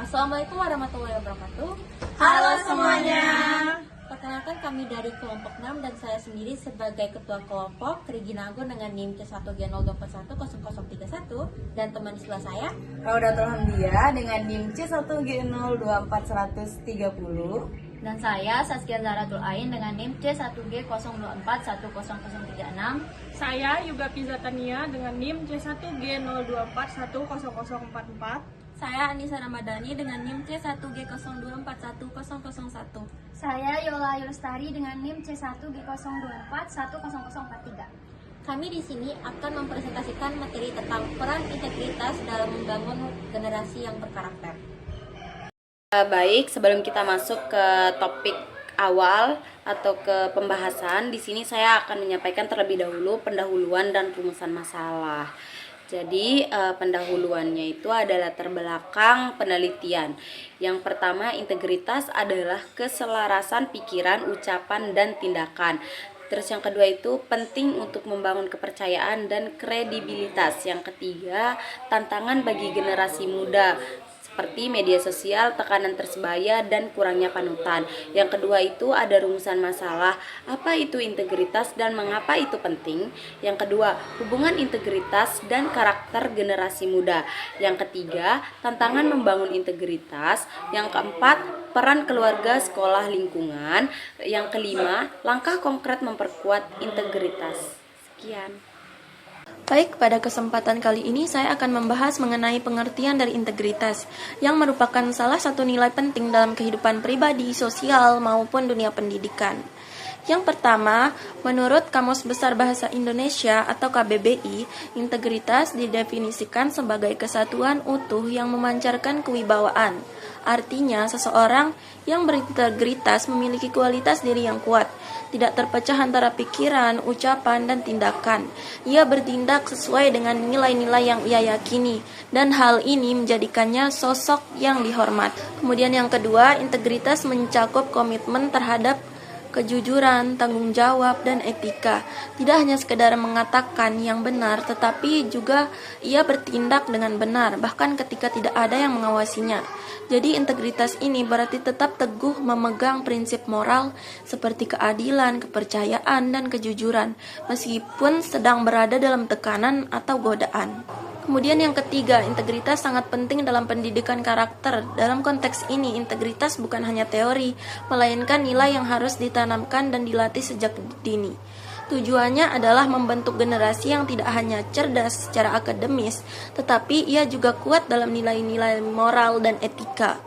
Assalamualaikum warahmatullahi wabarakatuh. Halo semuanya. Perkenalkan kami dari kelompok 6 dan saya sendiri sebagai ketua kelompok Regina Agun dengan NIM C1G02410031 dan teman di sebelah saya Raudatul Hamdiah dengan NIM C1G024130. Dan saya Saskia Zahratul Ain dengan NIM C1G02410036. Saya Yuga Pizatania dengan NIM C1G02410044. Saya Anissa Ramadhani dengan NIM C1G02410001. Saya Yola Yulstari dengan NIM C1G02410043. Kami di sini akan mempresentasikan materi tentang peran integritas dalam membangun generasi yang berkarakter. Baik, sebelum kita masuk ke topik awal atau ke pembahasan, di sini saya akan menyampaikan terlebih dahulu pendahuluan dan rumusan masalah. Jadi pendahuluannya itu adalah latar belakang penelitian. Yang pertama, integritas adalah keselarasan pikiran, ucapan, dan tindakan. Terus yang kedua itu penting untuk membangun kepercayaan dan kredibilitas. Yang ketiga, tantangan bagi generasi muda seperti media sosial, tekanan tersebaya, dan kurangnya panutan. Yang kedua itu ada rumusan masalah, apa itu integritas dan mengapa itu penting. Yang kedua, hubungan integritas dan karakter generasi muda. Yang ketiga, tantangan membangun integritas. Yang keempat, peran keluarga, sekolah, lingkungan. Yang kelima, langkah konkret memperkuat integritas. Sekian. Baik, pada kesempatan kali ini saya akan membahas mengenai pengertian dari integritas, yang merupakan salah satu nilai penting dalam kehidupan pribadi, sosial, maupun dunia pendidikan. Yang pertama, menurut Kamus Besar Bahasa Indonesia atau KBBI, integritas didefinisikan sebagai kesatuan utuh yang memancarkan kewibawaan. Artinya, seseorang yang berintegritas memiliki kualitas diri yang kuat, tidak terpecah antara pikiran, ucapan, dan tindakan. Ia bertindak sesuai dengan nilai-nilai yang ia yakini, dan hal ini menjadikannya sosok yang dihormat. Kemudian yang kedua, integritas mencakup komitmen terhadap kejujuran, tanggung jawab, dan etika. Tidak hanya sekedar mengatakan yang benar, tetapi juga ia bertindak dengan benar, bahkan ketika tidak ada yang mengawasinya. Jadi integritas ini berarti tetap teguh memegang prinsip moral seperti keadilan, kepercayaan, dan kejujuran, meskipun sedang berada dalam tekanan atau godaan. Kemudian yang ketiga, integritas sangat penting dalam pendidikan karakter. Dalam konteks ini, integritas bukan hanya teori, melainkan nilai yang harus ditanamkan dan dilatih sejak dini. Tujuannya adalah membentuk generasi yang tidak hanya cerdas secara akademis, tetapi ia juga kuat dalam nilai-nilai moral dan etika.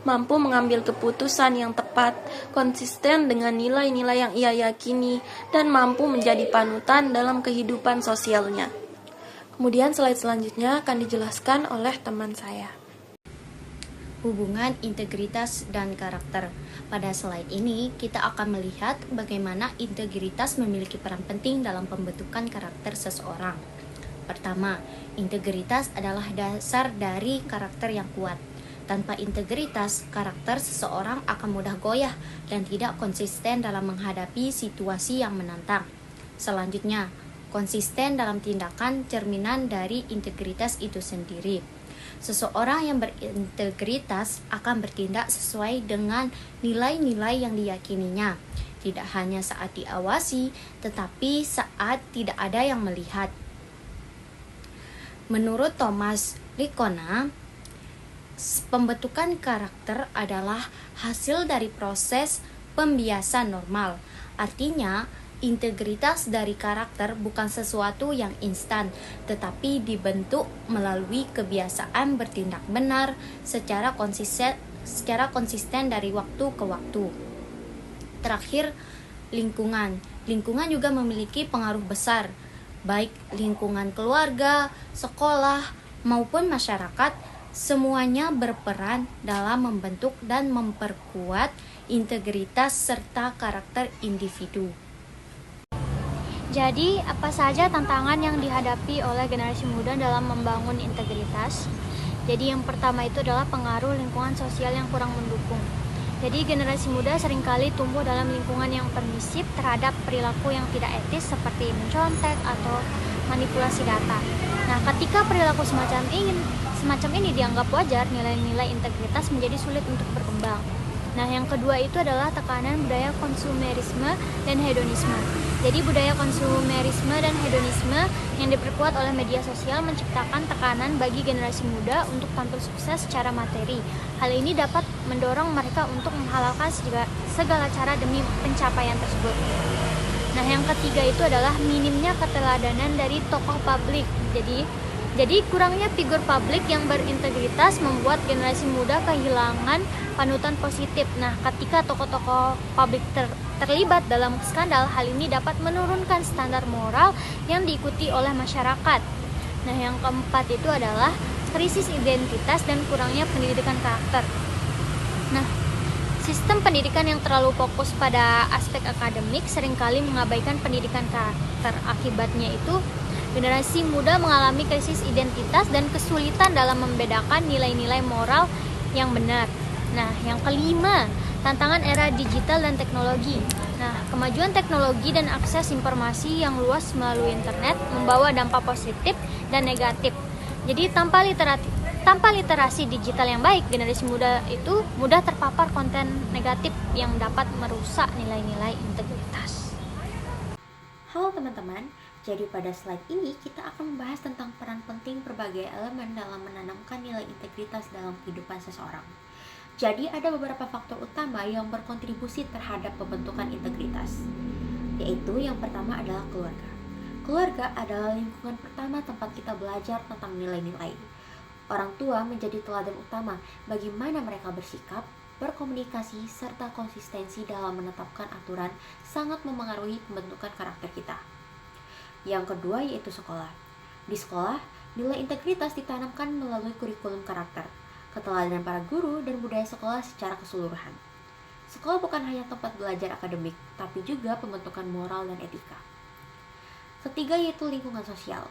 Mampu mengambil keputusan yang tepat, konsisten dengan nilai-nilai yang ia yakini, dan mampu menjadi panutan dalam kehidupan sosialnya. Kemudian slide selanjutnya akan dijelaskan oleh teman saya. Hubungan integritas dan karakter. Pada slide ini, kita akan melihat bagaimana integritas memiliki peran penting dalam pembentukan karakter seseorang. Pertama, integritas adalah dasar dari karakter yang kuat. Tanpa integritas, karakter seseorang akan mudah goyah dan tidak konsisten dalam menghadapi situasi yang menantang. Selanjutnya, konsisten dalam tindakan cerminan dari integritas itu sendiri. Seseorang yang berintegritas akan bertindak sesuai dengan nilai-nilai yang diyakininya, tidak hanya saat diawasi, tetapi saat tidak ada yang melihat. Menurut Thomas Lickona, pembentukan karakter adalah hasil dari proses pembiasan normal. Artinya, integritas dari karakter bukan sesuatu yang instan, tetapi dibentuk melalui kebiasaan bertindak benar secara konsisten dari waktu ke waktu. Terakhir, lingkungan. Lingkungan juga memiliki pengaruh besar, baik lingkungan keluarga, sekolah, maupun masyarakat. Semuanya berperan dalam membentuk dan memperkuat integritas serta karakter individu. Jadi, apa saja tantangan yang dihadapi oleh generasi muda dalam membangun integritas? Jadi, yang pertama itu adalah pengaruh lingkungan sosial yang kurang mendukung. Jadi, generasi muda seringkali tumbuh dalam lingkungan yang permisif terhadap perilaku yang tidak etis seperti mencontek atau manipulasi data. Nah, ketika perilaku semacam ini dianggap wajar, nilai-nilai integritas menjadi sulit untuk berkembang. Nah, yang kedua itu adalah tekanan budaya konsumerisme dan hedonisme. Jadi budaya konsumerisme dan hedonisme yang diperkuat oleh media sosial menciptakan tekanan bagi generasi muda untuk tampil sukses secara materi. Hal ini dapat mendorong mereka untuk menghalalkan segala cara demi pencapaian tersebut. Nah, yang ketiga itu adalah minimnya keteladanan dari tokoh publik. Jadi kurangnya figur publik yang berintegritas membuat generasi muda kehilangan panutan positif. Nah, ketika tokoh-tokoh publik terlibat dalam skandal, hal ini dapat menurunkan standar moral yang diikuti oleh masyarakat. Nah, yang keempat itu adalah krisis identitas dan kurangnya pendidikan karakter. Nah, sistem pendidikan yang terlalu fokus pada aspek akademik seringkali mengabaikan pendidikan karakter. Akibatnya itu generasi muda mengalami krisis identitas dan kesulitan dalam membedakan nilai-nilai moral yang benar. Nah, yang kelima, tantangan era digital dan teknologi. Nah, kemajuan teknologi dan akses informasi yang luas melalui internet membawa dampak positif dan negatif. Jadi tanpa literasi digital yang baik, generasi muda itu mudah terpapar konten negatif yang dapat merusak nilai-nilai integritas. Halo teman-teman, jadi pada slide ini kita akan membahas tentang peran penting berbagai elemen dalam menanamkan nilai integritas dalam kehidupan seseorang. Jadi ada beberapa faktor utama yang berkontribusi terhadap pembentukan integritas, yaitu yang pertama adalah keluarga. Keluarga adalah lingkungan pertama tempat kita belajar tentang nilai-nilai. Orang tua menjadi teladan utama bagaimana mereka bersikap, berkomunikasi, serta konsistensi dalam menetapkan aturan sangat memengaruhi pembentukan karakter kita. Yang kedua yaitu sekolah. Di sekolah, nilai integritas ditanamkan melalui kurikulum karakter, keteladanan para guru, dan budaya sekolah secara keseluruhan. Sekolah bukan hanya tempat belajar akademik, tapi juga pembentukan moral dan etika. Ketiga yaitu lingkungan sosial.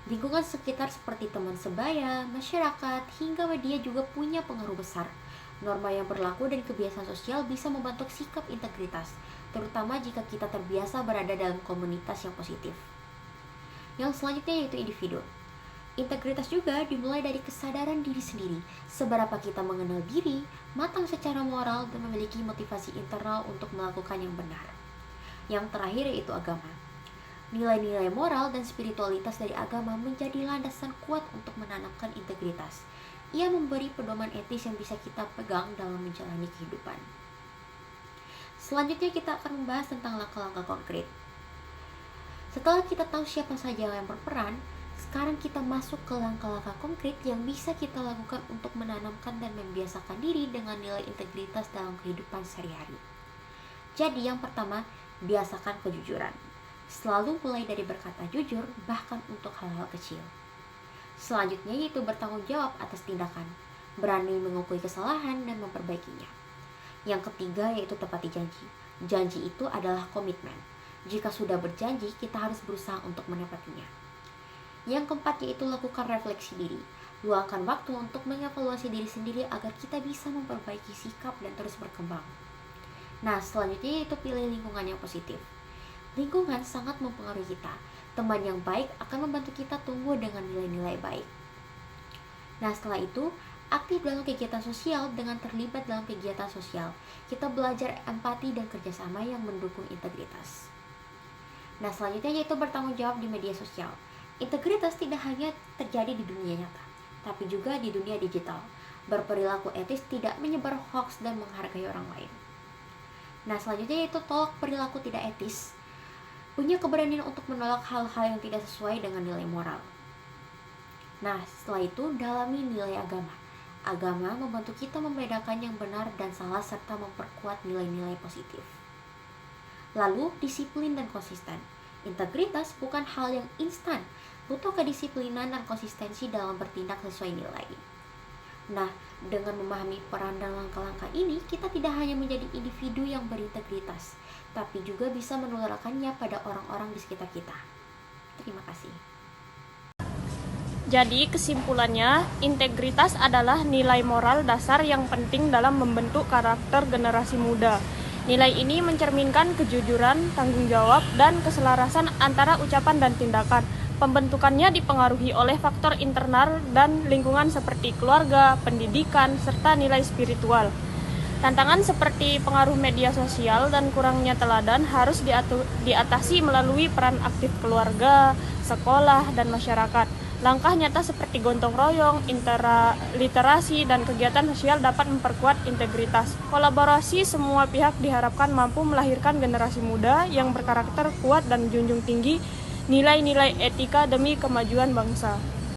Lingkungan sekitar seperti teman sebaya, masyarakat, hingga media juga punya pengaruh besar. Norma yang berlaku dan kebiasaan sosial bisa membentuk sikap integritas, terutama jika kita terbiasa berada dalam komunitas yang positif. Yang selanjutnya yaitu individu. Integritas juga dimulai dari kesadaran diri sendiri, seberapa kita mengenal diri, matang secara moral, dan memiliki motivasi internal untuk melakukan yang benar. Yang terakhir yaitu agama. Nilai-nilai moral dan spiritualitas dari agama menjadi landasan kuat untuk menanamkan integritas. Ia memberi pedoman etis yang bisa kita pegang dalam menjalani kehidupan. Selanjutnya kita akan membahas tentang langkah-langkah konkret. Setelah kita tahu siapa saja yang berperan, sekarang kita masuk ke langkah-langkah konkret yang bisa kita lakukan untuk menanamkan dan membiasakan diri dengan nilai integritas dalam kehidupan sehari-hari. Jadi yang pertama, biasakan kejujuran. Selalu mulai dari berkata jujur, bahkan untuk hal-hal kecil. Selanjutnya yaitu bertanggung jawab atas tindakan, berani mengakui kesalahan dan memperbaikinya. Yang ketiga yaitu tepati janji. Janji itu adalah komitmen. Jika sudah berjanji, kita harus berusaha untuk menepatinya. Yang keempat yaitu lakukan refleksi diri. Luangkan waktu untuk mengevaluasi diri sendiri agar kita bisa memperbaiki sikap dan terus berkembang. Nah, selanjutnya yaitu pilih lingkungan yang positif. Lingkungan sangat mempengaruhi kita. Teman yang baik akan membantu kita tumbuh dengan nilai-nilai baik. Nah, setelah itu, aktif dalam kegiatan sosial. Dengan terlibat dalam kegiatan sosial, kita belajar empati dan kerjasama yang mendukung integritas. Nah, selanjutnya yaitu bertanggung jawab di media sosial. Integritas tidak hanya terjadi di dunia nyata, tapi juga di dunia digital. Berperilaku etis, tidak menyebar hoax, dan menghargai orang lain. Nah, selanjutnya yaitu tolak perilaku tidak etis. Punya keberanian untuk menolak hal-hal yang tidak sesuai dengan nilai moral. Nah, setelah itu dalami nilai agama. Agama membantu kita membedakan yang benar dan salah serta memperkuat nilai-nilai positif. Lalu, disiplin dan konsisten. Integritas bukan hal yang instan, butuh kedisiplinan dan konsistensi dalam bertindak sesuai nilai. Nah, dengan memahami peran dan langkah-langkah ini, kita tidak hanya menjadi individu yang berintegritas, tapi juga bisa menularkannya pada orang-orang di sekitar kita. Terima kasih. Jadi kesimpulannya, integritas adalah nilai moral dasar yang penting dalam membentuk karakter generasi muda. Nilai ini mencerminkan kejujuran, tanggung jawab, dan keselarasan antara ucapan dan tindakan. Pembentukannya dipengaruhi oleh faktor internal dan lingkungan seperti keluarga, pendidikan, serta nilai spiritual. Tantangan seperti pengaruh media sosial dan kurangnya teladan harus diatasi melalui peran aktif keluarga, sekolah, dan masyarakat. Langkah nyata seperti gotong royong, literasi, dan kegiatan sosial dapat memperkuat integritas. Kolaborasi semua pihak diharapkan mampu melahirkan generasi muda yang berkarakter kuat dan junjung tinggi nilai-nilai etika demi kemajuan bangsa.